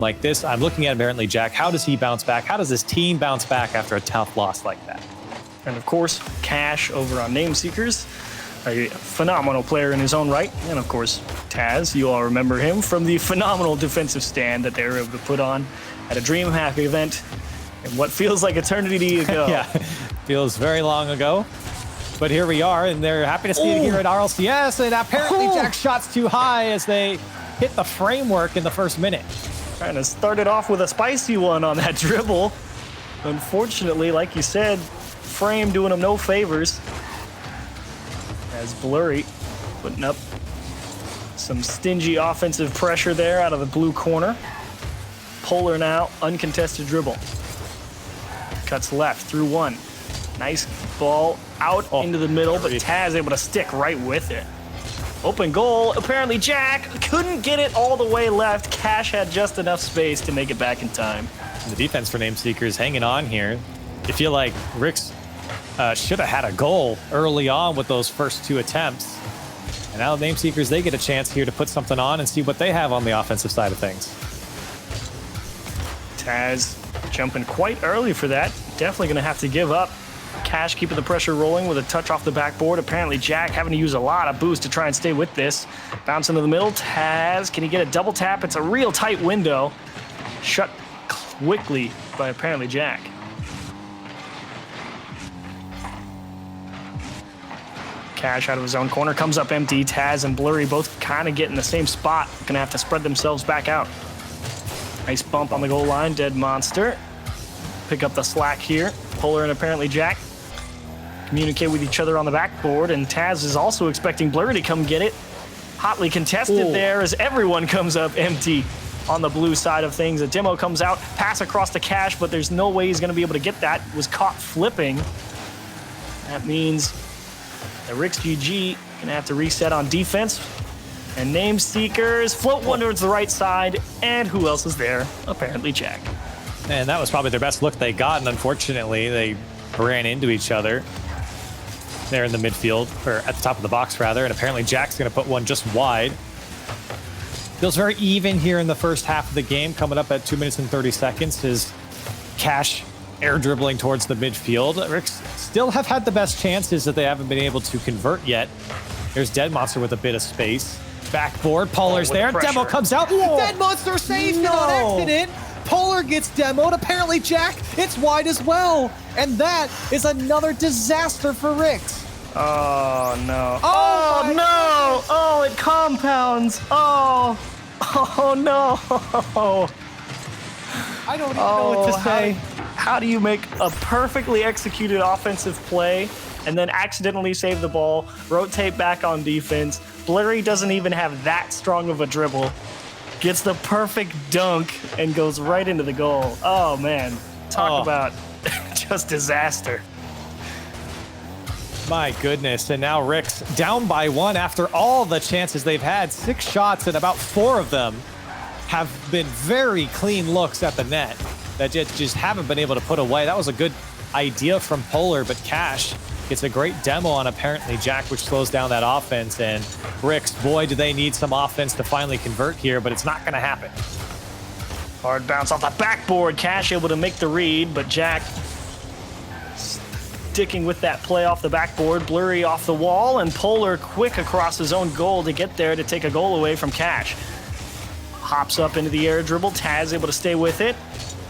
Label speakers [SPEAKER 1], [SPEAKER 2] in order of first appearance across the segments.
[SPEAKER 1] like this. I'm looking at apparently Jack. How does he bounce back? How does his team bounce back after a tough loss like that?
[SPEAKER 2] And of course, Cash over on Nameseekers, a phenomenal player in his own right. And of course, Taz, you all remember him from the phenomenal defensive stand that they were able to put on at a DreamHack event in what feels like eternity ago.
[SPEAKER 1] Yeah, feels very long ago. But here we are, and they're happy to see it here at RLCS. And apparently Jack's shot's too high as they hit the framework in the first minute.
[SPEAKER 2] Trying to start it off with a spicy one on that dribble. Unfortunately, like you said, frame doing him no favors. As Blurry putting up some stingy offensive pressure there out of the blue corner. Polar now, uncontested dribble. Cuts left through one. Nice ball out into the middle, but Taz able to stick right with it. Open goal. Apparently Jack couldn't get it all the way left. Cash had just enough space to make it back in time.
[SPEAKER 1] The defense for Nameseekers hanging on here. I feel like RIX should have had a goal early on with those first two attempts. And now Nameseekers, they get a chance here to put something on and see what they have on the offensive side of things.
[SPEAKER 2] Taz jumping quite early for that. Definitely going to have to give up. Cash keeping the pressure rolling with a touch off the backboard. Apparently Jack having to use a lot of boost to try and stay with this. Bounce into the middle. Taz, can he get a double tap? It's a real tight window. Shut quickly by apparently Jack. Cash out of his own corner, comes up empty. Taz and Blurry both kind of get in the same spot. Gonna have to spread themselves back out. Nice bump on the goal line. Dead Monster. Pick up the slack here. Polar and apparently Jack communicate with each other on the backboard, and Taz is also expecting Blurry to come get it. Hotly contested there as everyone comes up empty on the blue side of things. A demo comes out, pass across to Cash, but there's no way he's going to be able to get that. Was caught flipping. That means the RIX GG going to have to reset on defense. And Nameseekers float one towards the right side, and who else is there? Apparently Jack.
[SPEAKER 1] And that was probably their best look they got, and unfortunately they ran into each other there in the midfield, or at the top of the box rather, and apparently Jack's going to put one just wide. Feels very even here in the first half of the game, coming up at 2 minutes and 30 seconds. His Cash air dribbling towards the midfield. RIX still have had the best chances that they haven't been able to convert yet. There's Dead Monster with a bit of space. Backboard, Polar's there, Demo comes out.
[SPEAKER 3] Whoa. Dead Monster saved on accident. Polar gets demoed. Apparently Jack, it's wide as well. And that is another disaster for RIX.
[SPEAKER 2] Oh, no. Oh, no. Oh, it compounds. Oh. Oh, no.
[SPEAKER 3] I don't even know what to say.
[SPEAKER 2] How do you make a perfectly executed offensive play and then accidentally save the ball, rotate back on defense? Blurry doesn't even have that strong of a dribble. Gets the perfect dunk and goes right into the goal. Oh, man. Talk about just disaster.
[SPEAKER 1] My goodness. And now RIX down by one after all the chances they've had. 6 shots, and about 4 of them have been very clean looks at the net that just haven't been able to put away. That was a good idea from Polar, but Cash gets a great demo on apparently Jack, which slows down that offense. And RIX, boy, do they need some offense to finally convert here, but it's not going to happen.
[SPEAKER 2] Hard bounce off the backboard. Cash able to make the read, but Jack sticking with that play off the backboard. Blurry off the wall, and Polar quick across his own goal to get there to take a goal away from Cash. Hops up into the air dribble. Taz able to stay with it.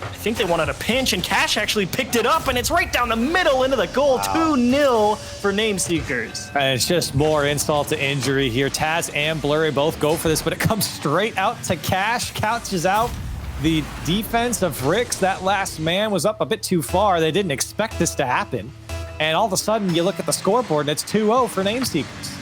[SPEAKER 2] I think they wanted a pinch, and Cash actually picked it up, and it's right down the middle into the goal. 2-0 for Nameseekers.
[SPEAKER 1] And it's just more insult to injury here. Taz and Blurry both go for this, but it comes straight out to Cash. Couches out the defense of RIX. That last man was up a bit too far. They didn't expect this to happen. And all of a sudden, you look at the scoreboard, and it's 2-0 for Nameseekers.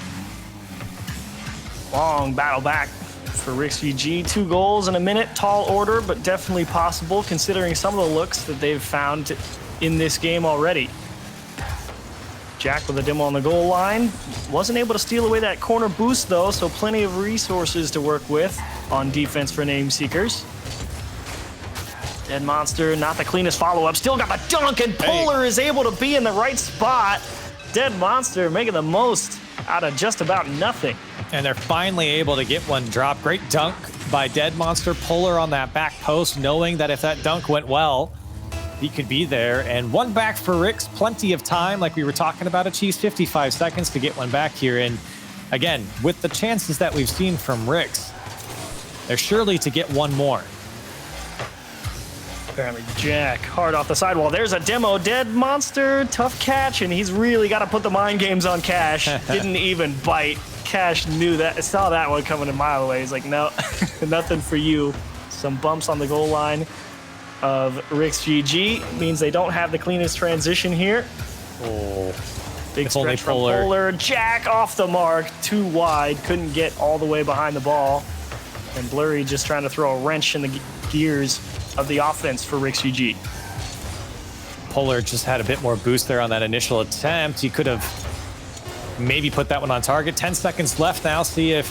[SPEAKER 2] Long battle back for RIX GG. 2 goals in a minute. Tall order, but definitely possible considering some of the looks that they've found in this game already. Jack with a demo on the goal line. Wasn't able to steal away that corner boost, though, so plenty of resources to work with on defense for Nameseekers. Dead Monster, not the cleanest follow-up. Still got the dunk, and Polar is able to be in the right spot. Dead Monster making the most out of just about nothing.
[SPEAKER 1] And they're finally able to get one drop. Great dunk by Dead Monster. Polar on that back post, knowing that if that dunk went well, he could be there. And one back for RIX, plenty of time, like we were talking about, Chiefs, 55 seconds to get one back here. And again, with the chances that we've seen from RIX, they're surely to get one more.
[SPEAKER 2] Apparently Jack hard off the sidewall. There's a demo. Dead Monster, tough catch, and he's really got to put the mind games on Cash. Didn't even bite. Cash knew that, saw that one coming a mile away. He's like, no, nothing for you. Some bumps on the goal line of RIX GG means they don't have the cleanest transition here.
[SPEAKER 1] Oh,
[SPEAKER 2] big stretch from Polar. Jack off the mark, too wide, couldn't get all the way behind the ball. And Blurry just trying to throw a wrench in the gears of the offense for RIX GG.
[SPEAKER 1] Polar just had a bit more boost there on that initial attempt. He could have maybe put that one on target. 10 seconds left now. See if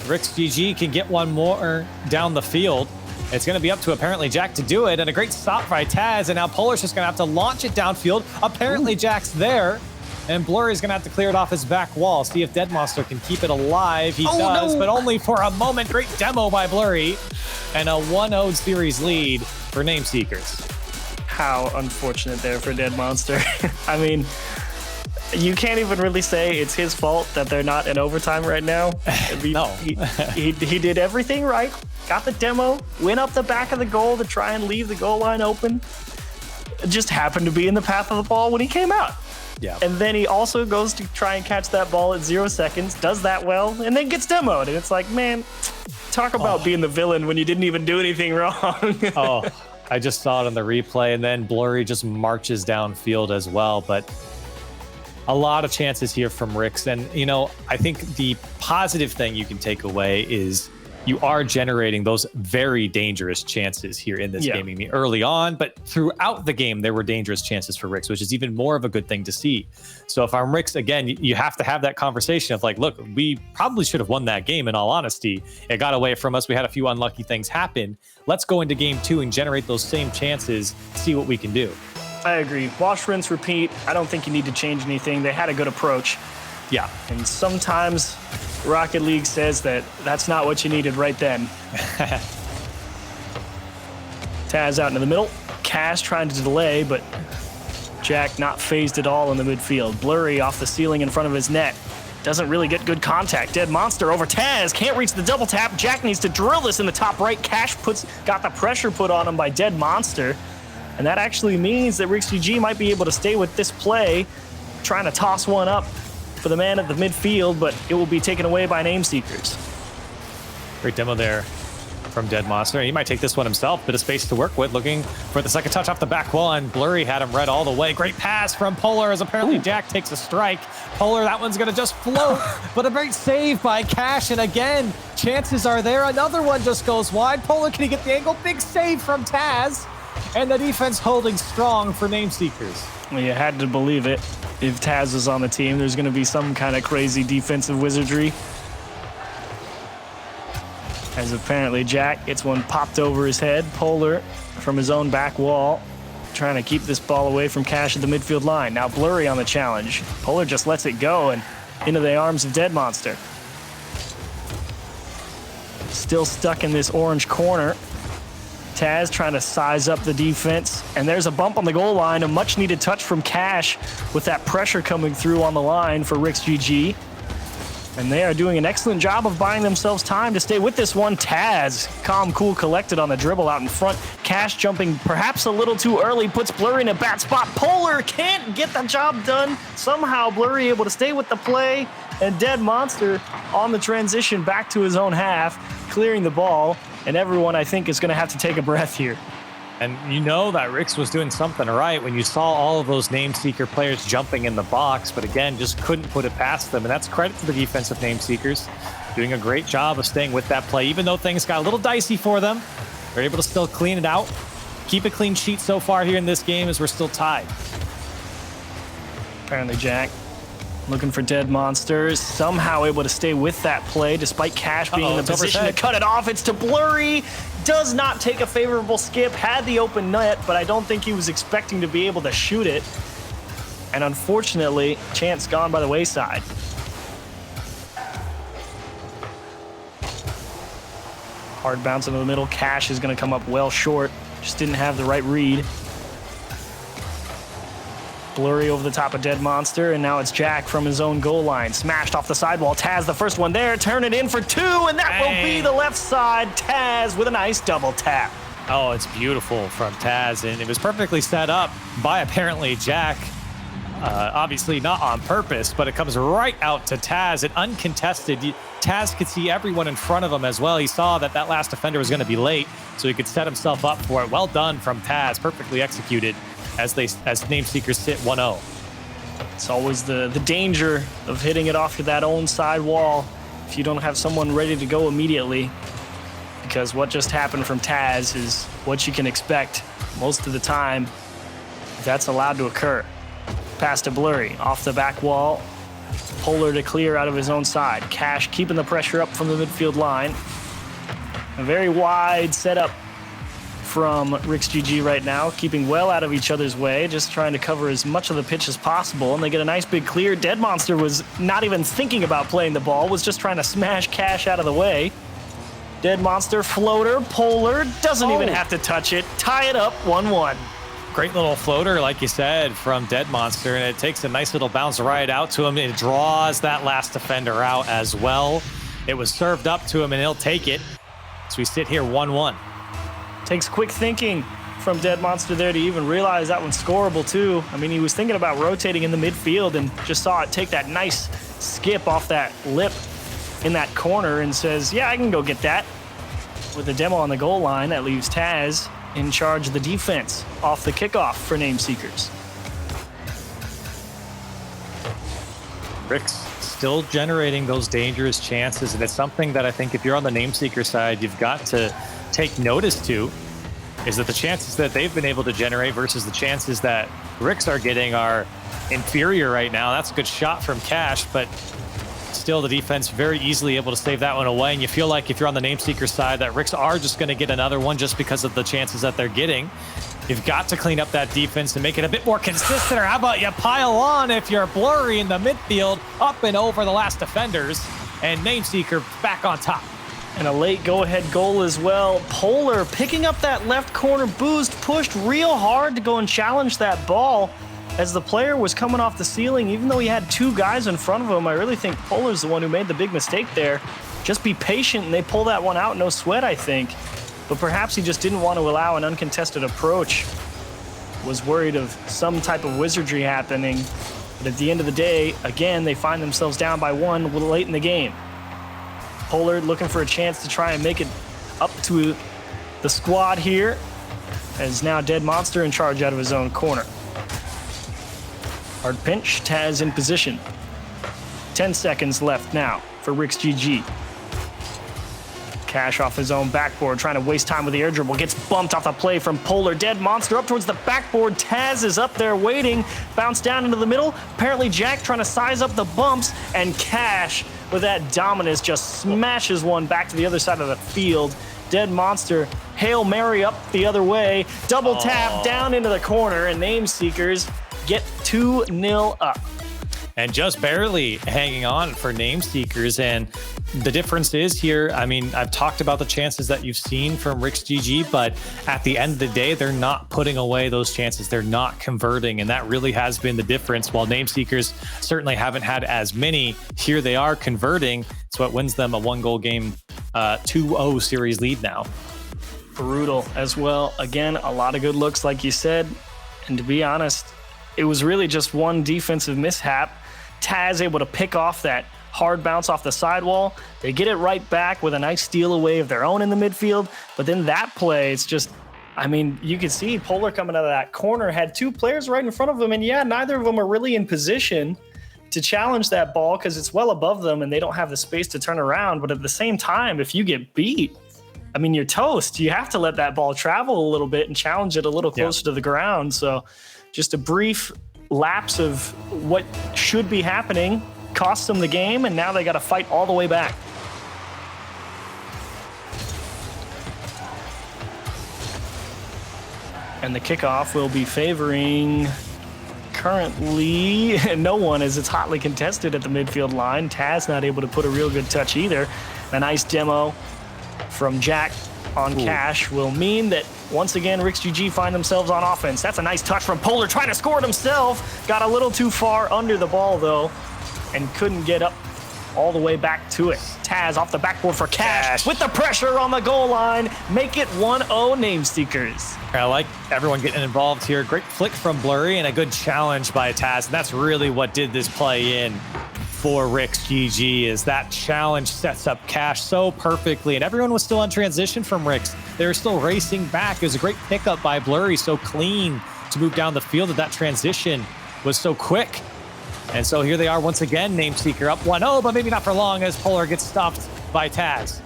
[SPEAKER 1] RIX GG can get one more down the field. It's going to be up to apparently Jack to do it. And a great stop by Taz. And now Polar's just going to have to launch it downfield. Apparently Jack's there. And Blurry's going to have to clear it off his back wall. See if Dead Monster can keep it alive. He does, but only for a moment. Great demo by Blurry. And a 1-0 series lead for Nameseekers.
[SPEAKER 2] How unfortunate there for Dead Monster. I mean, you can't even really say it's his fault that they're not in overtime right now.
[SPEAKER 1] No.
[SPEAKER 2] he did everything right. Got the demo, went up the back of the goal to try and leave the goal line open. It just happened to be in the path of the ball when he came out.
[SPEAKER 1] Yeah.
[SPEAKER 2] And then he also goes to try and catch that ball at 0 seconds, does that well, and then gets demoed. And it's like, man, talk about being the villain when you didn't even do anything wrong.
[SPEAKER 1] Oh, I just saw it on the replay, and then Blurry just marches downfield as well. But a lot of chances here from RIX. And, you know, I think the positive thing you can take away is you are generating those very dangerous chances here in this game. I mean, early on, but throughout the game, there were dangerous chances for RIX, which is even more of a good thing to see. So if I'm RIX, again, you have to have that conversation of like, look, we probably should have won that game in all honesty. It got away from us. We had a few unlucky things happen. Let's go into game 2 and generate those same chances, see what we can do.
[SPEAKER 2] I agree. Wash, rinse, repeat. I don't think you need to change anything. They had a good approach.
[SPEAKER 1] Yeah.
[SPEAKER 2] And sometimes Rocket League says that that's not what you needed right then. Taz out into the middle. Cash trying to delay, but Jack not phased at all in the midfield. Blurry off the ceiling in front of his net. Doesn't really get good contact. Dead Monster over Taz. Can't reach the double tap. Jack needs to drill this in the top right. Cash got the pressure put on him by Dead Monster. And that actually means that RIX GG might be able to stay with this play, trying to toss one up for the man at the midfield, but it will be taken away by Nameseekers.
[SPEAKER 1] Great demo there from Dead Monster. He might take this one himself. Bit of space to work with, looking for the second touch off the back wall, and Blurry had him read all the way. Great pass from Polar as apparently Jack takes a strike. Polar, that one's going to just float, but a great save by Cash, and again, chances are there. Another one just goes wide. Polar, can he get the angle? Big save from Taz, and the defense holding strong for Nameseekers.
[SPEAKER 2] Well, you had to believe it. If Taz is on the team, there's going to be some kind of crazy defensive wizardry. As apparently Jack gets one popped over his head. Polar from his own back wall, trying to keep this ball away from Cash at the midfield line. Now Blurry on the challenge. Polar just lets it go and into the arms of Dead Monster. Still stuck in this orange corner. Taz trying to size up the defense, and there's a bump on the goal line, a much needed touch from Cash with that pressure coming through on the line for RIX GG. And they are doing an excellent job of buying themselves time to stay with this one. Taz, calm, cool, collected on the dribble out in front. Cash jumping perhaps a little too early, puts Blurry in a bad spot. Polar can't get the job done. Somehow Blurry able to stay with the play, and Dead Monster on the transition back to his own half, clearing the ball. And everyone, I think, is going to have to take a breath here.
[SPEAKER 1] And you know that RIX was doing something right when you saw all of those Nameseeker players jumping in the box, but again, just couldn't put it past them. And that's credit to the defensive Nameseekers, doing a great job of staying with that play. Even though things got a little dicey for them, they're able to still clean it out. Keep a clean sheet so far here in this game as we're still tied.
[SPEAKER 2] Apparently Jack looking for Dead Monsters, somehow able to stay with that play despite Cash being in the position to cut it off. It's to Blurry, does not take a favorable skip, had the open net, but I don't think he was expecting to be able to shoot it. And unfortunately, chance gone by the wayside. Hard bounce into the middle. Cash is going to come up well short. Just didn't have the right read. Blurry over the top of Dead Monster, and now it's Jack from his own goal line. Smashed off the sidewall. Taz, the first one there. Turn it in for 2, and that will be the left side. Taz with a nice double tap.
[SPEAKER 1] Oh, it's beautiful from Taz, and it was perfectly set up by apparently Jack. Obviously not on purpose, but it comes right out to Taz. And uncontested, Taz could see everyone in front of him as well. He saw that that last defender was going to be late, so he could set himself up for it. Well done from Taz, perfectly executed as Nameseekers sit 1-0.
[SPEAKER 2] It's always the danger of hitting it off to that own side wall if you don't have someone ready to go immediately, because what just happened from Taz is what you can expect most of the time that's allowed to occur. Pass to Blurry, off the back wall. Polar to clear out of his own side. Cash keeping the pressure up from the midfield line. A very wide setup from RIX GG right now, keeping well out of each other's way, just trying to cover as much of the pitch as possible, and they get a nice big clear. Dead Monster was not even thinking about playing the ball, was just trying to smash Cash out of the way. Dead Monster, floater, Polar, doesn't even have to touch it. Tie it up, 1-1.
[SPEAKER 1] Great little floater, like you said, from Dead Monster, and it takes a nice little bounce right out to him. It draws that last defender out as well. It was served up to him, and he'll take it. So we sit here 1-1.
[SPEAKER 2] Takes quick thinking from Dead Monster there to even realize that one's scoreable too. I mean, he was thinking about rotating in the midfield and just saw it take that nice skip off that lip in that corner and says, yeah, I can go get that. With the demo on the goal line, that leaves Taz in charge of the defense off the kickoff for Nameseekers.
[SPEAKER 1] RIX still generating those dangerous chances, and it's something that I think if you're on the Nameseeker side, you've got to take notice to, is that the chances that they've been able to generate versus the chances that RIX are getting are inferior right now. That's a good shot from Cash, but still the defense very easily able to save that one away. And you feel like if you're on the Nameseeker side that RIX are just going to get another one just because of the chances that they're getting. You've got to clean up that defense and make it a bit more consistent, or how about you pile on if you're Blurry in the midfield, up and over the last defenders, and Nameseeker back on top.
[SPEAKER 2] And a late go-ahead goal as well. Polar picking up that left corner boost, pushed real hard to go and challenge that ball as the player was coming off the ceiling. Even though he had 2 guys in front of him, I really think Polar's the one who made the big mistake there. Just be patient, and they pull that one out, no sweat, I think. But perhaps he just didn't want to allow an uncontested approach. Was worried of some type of wizardry happening. But at the end of the day, again, they find themselves down by 1 a little late in the game. Polar looking for a chance to try and make it up to the squad here, as now Dead Monster in charge out of his own corner. Hard pinch, Taz in position. 10 seconds left now for RIX GG. Cash off his own backboard, trying to waste time with the air dribble. Gets bumped off the play from Polar. Dead Monster up towards the backboard. Taz is up there waiting. Bounce down into the middle. Apparently Jack trying to size up the bumps, and Cash with that dominance just smashes one back to the other side of the field. Dead Monster, Hail Mary up the other way. Double tap down into the corner, and Nameseekers get 2-0 up.
[SPEAKER 1] And just barely hanging on for Nameseekers. And the difference is here, I mean, I've talked about the chances that you've seen from RIX GG, but at the end of the day, they're not putting away those chances. They're not converting, and that really has been the difference. While Nameseekers certainly haven't had as many, here they are converting. It's what wins them a 1-goal game, 2-0 series lead now.
[SPEAKER 2] Brutal as well. Again, a lot of good looks, like you said. And to be honest, it was really just one defensive mishap. Taz able to pick off that hard bounce off the sidewall. They get it right back with a nice steal away of their own in the midfield. But then that play, it's just, I mean, you could see Polar coming out of that corner, had 2 players right in front of him. And yeah, neither of them are really in position to challenge that ball because it's well above them and they don't have the space to turn around. But at the same time, if you get beat, I mean, you're toast. You have to let that ball travel a little bit and challenge it a little closer to the ground. So just a brief lapse of what should be happening cost them the game, and now they got to fight all the way back. And the kickoff will be favoring currently no one, as it's hotly contested at the midfield line. Taz not able to put a real good touch either. A nice demo from Jack on Cash will mean that once again RIX GG find themselves on offense. That's a nice touch from Polar, trying to score it himself. Got a little too far under the ball though, and couldn't get up all the way back to it. Taz off the backboard for Cash with the pressure on the goal line. Make it 1-0 Nameseekers.
[SPEAKER 1] I like everyone getting involved here. Great flick from Blurry and a good challenge by Taz. And that's really what did this play in for RIX GG, is that challenge sets up Cash so perfectly. And everyone was still on transition from RIX. They were still racing back. It was a great pickup by Blurry, so clean to move down the field. That transition was so quick. And so here they are once again, Nameseeker up 1-0, but maybe not for long as Polar gets stopped by Taz.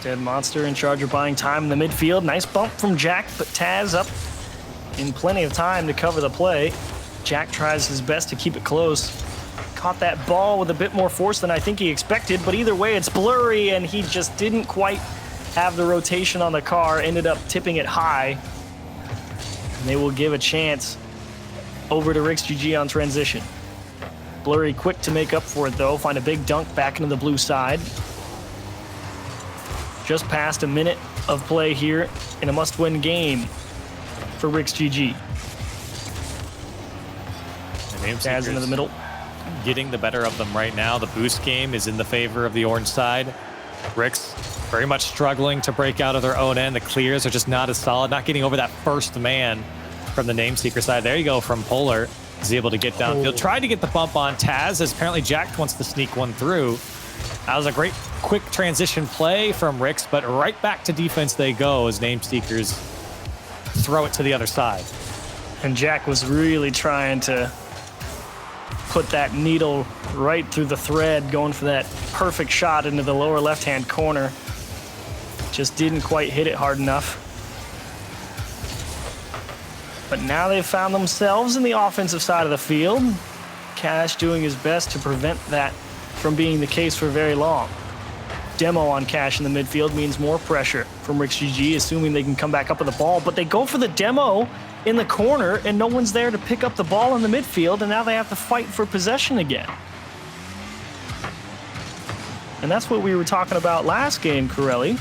[SPEAKER 2] Dead Monster in charge of buying time in the midfield. Nice bump from Jack, but Taz up in plenty of time to cover the play. Jack tries his best to keep it close. Caught that ball with a bit more force than I think he expected, but either way, it's Blurry, and he just didn't quite have the rotation on the car, ended up tipping it high. And they will give a chance over to RIX GG on transition. Blurry quick to make up for it though, find a big dunk back into the blue side. Just past a minute of play here in a must-win game for RIX GG. Taz into the middle.
[SPEAKER 1] Getting the better of them right now. The boost game is in the favor of the orange side. RIX very much struggling to break out of their own end. The clears are just not as solid, not getting over that first man from the Nameseeker side. There you go from Polar. He's able to get downfield. Tried to get the bump on Taz, as apparently Jack wants to sneak one through. That was a great quick transition play from RIX, but right back to defense they go as Nameseekers throw it to the other side.
[SPEAKER 2] And Jack was really trying to put that needle right through the thread, going for that perfect shot into the lower left-hand corner. Just didn't quite hit it hard enough. But now they've found themselves in the offensive side of the field. Cash doing his best to prevent that from being the case for very long. Demo on Cash in the midfield means more pressure from RIX GG, assuming they can come back up with the ball. But they go for the demo in the corner, and no one's there to pick up the ball in the midfield, and now they have to fight for possession again. And that's what we were talking about last game, Corelli,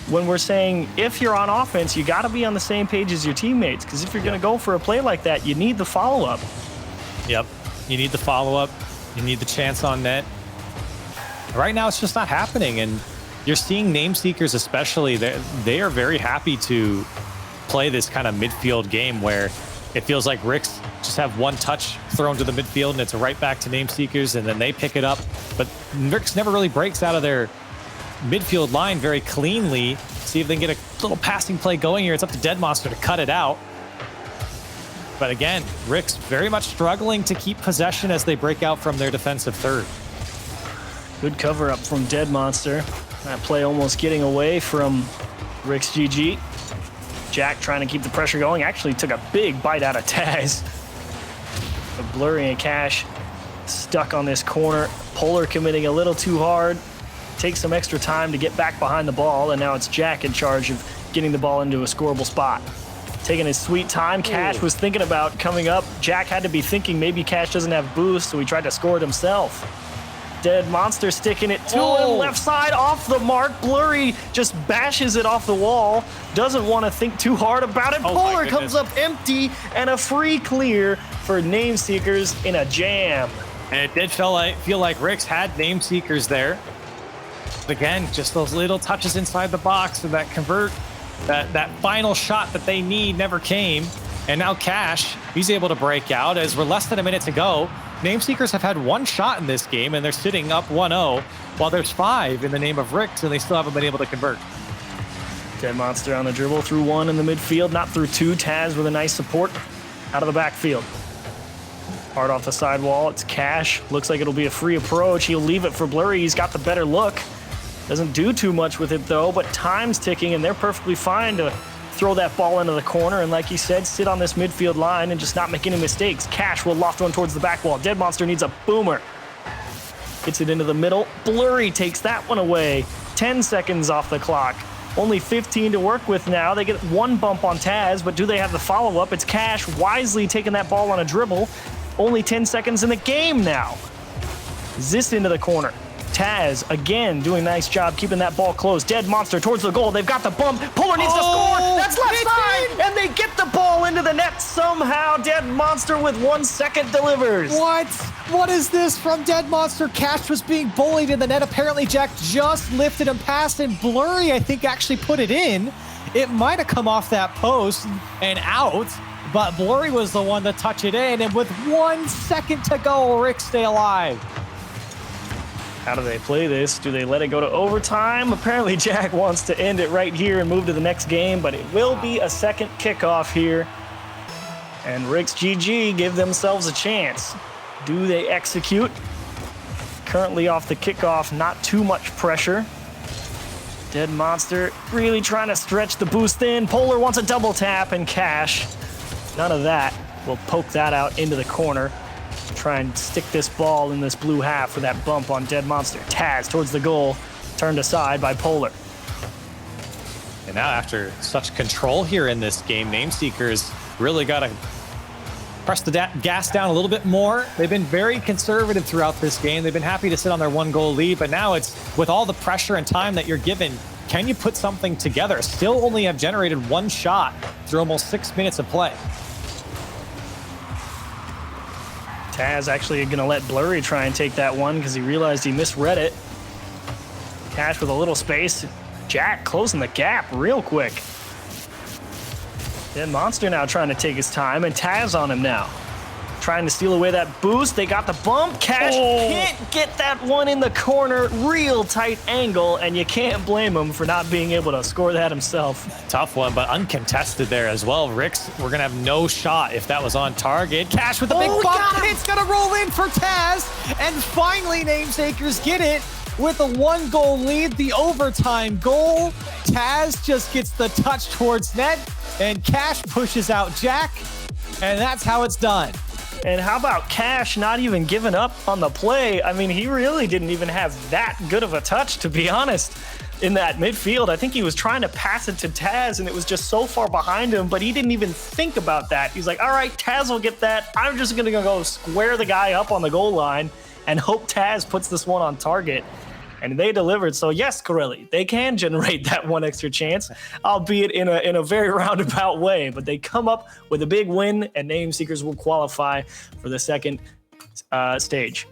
[SPEAKER 2] when we're saying if you're on offense, you got to be on the same page as your teammates, because if you're going to go for a play like that, you need the follow-up.
[SPEAKER 1] Yep, you need the follow-up. You need the chance on net. Right now, it's just not happening, and you're seeing Nameseekers especially, they are very happy to play this kind of midfield game where it feels like RIX just have one touch thrown to the midfield and it's right back to Nameseekers, and then they pick it up. But RIX never really breaks out of their midfield line very cleanly. See if they can get a little passing play going here. It's up to Dead Monster to cut it out. But again, RIX very much struggling to keep possession as they break out from their defensive third.
[SPEAKER 2] Good cover up from Dead Monster. That play almost getting away from RIX GG. Jack trying to keep the pressure going. Actually took a big bite out of Taz. But Blurry and Cash stuck on this corner. Polar committing a little too hard. Takes some extra time to get back behind the ball, and now it's Jack in charge of getting the ball into a scoreable spot. Taking his sweet time. Cash was thinking about coming up. Jack had to be thinking maybe Cash doesn't have boost, so he tried to score it himself. Dead Monster sticking it to him, left side off the mark. Blurry just bashes it off the wall. Doesn't want to think too hard about it. Polar comes up empty, and a free clear for Nameseekers in a jam.
[SPEAKER 1] And it did feel like RIX had Nameseekers there. But again, just those little touches inside the box and that convert, that final shot that they need never came. And now Cash, he's able to break out as we're less than a minute to go. Nameseekers have had one shot in this game, and they're sitting up 1-0, while there's 5 in the name of RIX, and they still haven't been able to convert.
[SPEAKER 2] Dead Monster on the dribble through 1 in the midfield, not through 2. Taz with a nice support out of the backfield. Hard off the sidewall, it's Cash. Looks like it'll be a free approach. He'll leave it for Blurry. He's got the better look. Doesn't do too much with it, though, but time's ticking, and they're perfectly fine to throw that ball into the corner, and like he said, sit on this midfield line and just not make any mistakes. Cash will loft one towards the back wall. Dead Monster needs a boomer. Gets it into the middle. Blurry takes that one away. 10 seconds off the clock. Only 15 to work with now. They get one bump on Taz, but do they have the follow-up? It's Cash wisely taking that ball on a dribble. Only 10 seconds in the game now. Zist into the corner. Taz, again, doing a nice job keeping that ball close. Dead Monster towards the goal. They've got the bump. Polar needs to score. That's left side. And they get the ball into the net somehow. Dead Monster with 1 second delivers.
[SPEAKER 3] What? What is this from Dead Monster? Cash was being bullied in the net. Apparently, Jack just lifted him past, and Blurry, I think, actually put it in. It might have come off that post and out, but Blurry was the one to touch it in. And with 1 second to go, RIX stay alive.
[SPEAKER 2] How do they play this? Do they let it go to overtime? Apparently, Jack wants to end it right here and move to the next game, but it will be a second kickoff here. And RIX GG give themselves a chance. Do they execute? Currently off the kickoff, not too much pressure. Dead Monster really trying to stretch the boost in. Polar wants a double tap, and Cash, none of that. We'll poke that out into the corner. Try and stick this ball in this blue half for that bump on Dead Monster. Taz towards the goal, turned aside by Polar.
[SPEAKER 1] And now after such control here in this game, Nameseekers really got to press the gas down a little bit more. They've been very conservative throughout this game. They've been happy to sit on their 1-goal lead, but now it's with all the pressure and time that you're given, can you put something together? Still only have generated 1 shot through almost 6 minutes of play.
[SPEAKER 2] Taz actually going to let Blurry try and take that one because he realized he misread it. Cash with a little space. Jack closing the gap real quick. Dead Monster now trying to take his time, and Taz on him now. Trying to steal away that boost. They got the bump. Cash can't get that one in the corner. Real tight angle, and you can't blame him for not being able to score that himself.
[SPEAKER 1] Tough one, but uncontested there as well. RIX, we're going to have no shot if that was on target. Cash with the big bump.
[SPEAKER 3] It's going to roll in for Taz, and finally Nameseekers get it with a 1-goal lead, the overtime goal. Taz just gets the touch towards net, and Cash pushes out Jack, and that's how it's done.
[SPEAKER 2] And how about Cash not even giving up on the play? I mean, he really didn't even have that good of a touch, to be honest, in that midfield. I think he was trying to pass it to Taz, and it was just so far behind him, but he didn't even think about that. He's like, all right, Taz will get that. I'm just going to go square the guy up on the goal line and hope Taz puts this one on target. And they delivered. So yes, Corelli, they can generate that 1 extra chance, albeit in a very roundabout way. But they come up with a big win, and Nameseekers will qualify for the second stage.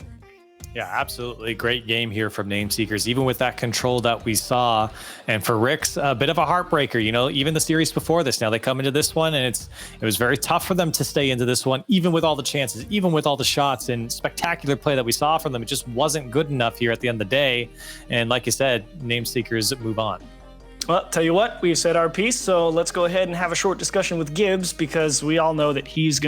[SPEAKER 1] Yeah, absolutely. Great game here from Nameseekers, even with that control that we saw. And for RIX, a bit of a heartbreaker. You know, even the series before this, now they come into this one, and it was very tough for them to stay into this one, even with all the chances, even with all the shots and spectacular play that we saw from them. It just wasn't good enough here at the end of the day. And like you said, Nameseekers move on.
[SPEAKER 2] Well, tell you what, we've said our piece, so let's go ahead and have a short discussion with Gibbs, because we all know that he's going to